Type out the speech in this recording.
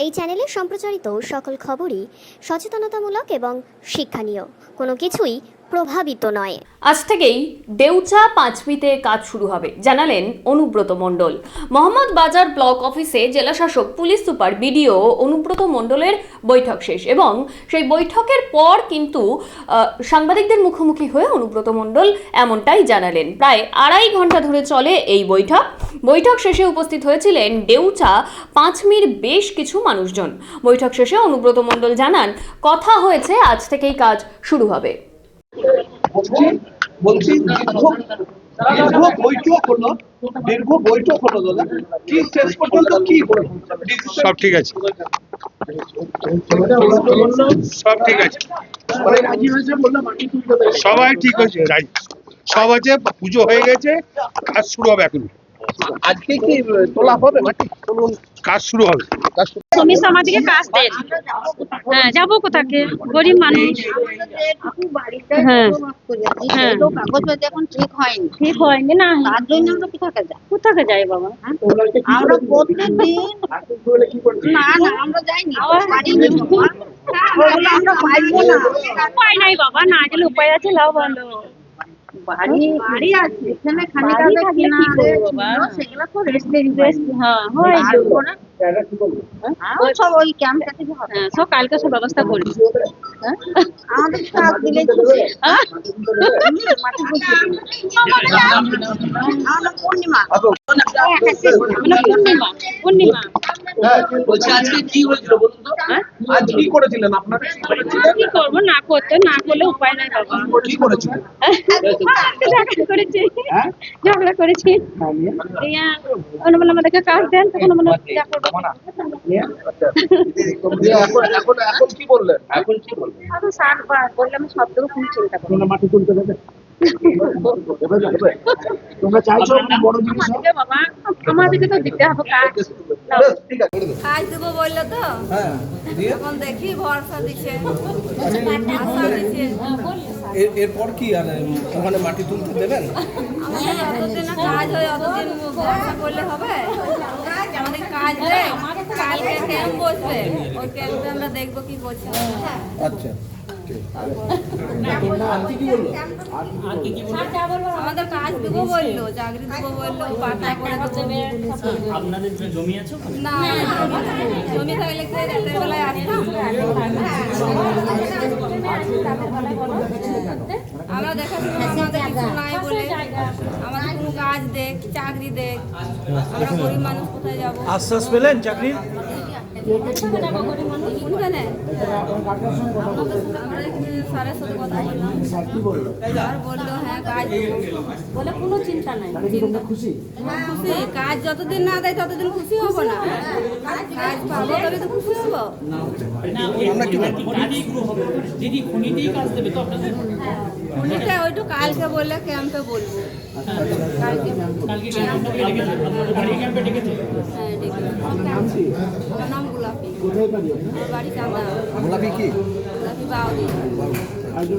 এই চ্যানেলে সম্প্রচারিত সকল খবরই সচেতনতামূলক এবং শিক্ষণীয়, কোনো কিছুই প্রভাবিত নয়। আজ থেকেই দেউচা পাঁচমিতে কাজ শুরু হবে জানালেন অনুব্রত মণ্ডল। মোহাম্মদ বাজার ব্লক অফিসে জেলাশাসক, পুলিশ সুপার, বিডিও অনুব্রত মণ্ডলের বৈঠক শেষ এবং সেই বৈঠকের পর কিন্তু সাংবাদিকদের মুখোমুখি হয়ে অনুব্রত মণ্ডল এমনটাই জানালেন। প্রায় 2.5 ঘন্টা ধরে চলে এই বৈঠক শেষে উপস্থিত হয়েছিলেন দেউচা পাঁচমির বেশ কিছু মানুষজন। বৈঠক শেষে অনুব্রত মণ্ডল জানান, কথা হয়েছে আজ থেকেই কাজ শুরু হবে। দীর্ঘ বৈঠক হলো দাদা, কি শেষ পর্যন্ত কি সব ঠিক আছে, সব ঠিক আছে, সবাই ঠিক হয়েছে, সব আছে, পুজো হয়ে গেছে, কাজ শুরু হবে। এখন আজকে কি তোলা হবে মাটি, কাজ শুরু হবে। আমাদেরকে কাজ দেন, হ্যাঁ যাবো কোথাকে, গরিব মানুষ, হ্যাঁ হ্যাঁ কাগজপত্র এখন ঠিক হয়নি না, তার জন্য আমরা কোথাকে যাই বাবা, আমরা প্রত্যেকদিন না আমরা যাইনি, আমরা পাইবো না, উপায় নাই বাবা, না গেলে উপায় আছে, লাও ভালো বাড়ি আছে এখানে, সেগুলো তো হ্যাঁ হয় সব ওই ক্যাম্পটা থেকে হবে, সব কালকে সব ব্যবস্থা করি, আমাদের কাজ দিলে পূর্ণিমা পূর্ণিমা বলছি আজকে কি হয়েছিল বলুন তো, আজ কি করেছিলেন আপনারা? কি করবো, না করলে উপায় নাই বাবা। কি করেছিলেন? ঝগড়া করেছি, আমাদেরকে কাজ দেন, তখন এখন কি বললেন? এখন কি বললেন? বললাম সব থেকে কোনো চিন্তা করবো না, মাটি তুলতে দেবে, তোমরা চাইছো বড় জিনিস বাবা, আমাদেরকে তো দিতে হবে কাজ। কাজ দেবো বললো তো, এখন দেখি ভরসা দিচ্ছে। এরপর কি আর ওখানে মাটি তুলতে দেবেন? আমাদের যতদিন না কাজ হয় অতদিন ভরসা করলে হবে। আমাদের কাজ দেয়, কালকে ক্যাম্প বসবে, ওই ক্যাম্পে আমরা দেখবো কি করছে। আচ্ছা, আমাদের কাজ দেবো বললো, চাকরি দেবো বললো, পাট্টা করে দেবো। আপনাদের জমি আছে? না, জমি থাকলে কি রাতের বেলায় আসতাম? আমরা দেখাশোনা আমাদের কিছু নাই বলে, আমাদের কোনো কাজ দেখ, চাকরি দেখ, আমরা গরিব মানুষ কোথায় যাবো? আশ্বাস পেলেন চাকরির? কোনখানে? আমরা স্যারের সাথে কথা বললাম, আর বললো হ্যাঁ কাজ বলে কোনো চিন্তা নাই, খুশি, কাজ যতদিন না দেয় ততদিন খুশি হবো না, কাজ পাবো তবে তো খুশি হবো। দিদি খুনিতেই কাজ দেবে তো আপনাদের? খুনিটা ওইটু কালকে বললে ক্যাম্পে বলবো, কালকে ক্যাম্পে ডেকেছে। হ্যাঁ ডেকেছে। নাম গোলাপি, বাড়ি চাঁদা। গোলাপি কি? গোলাপি বাউরি।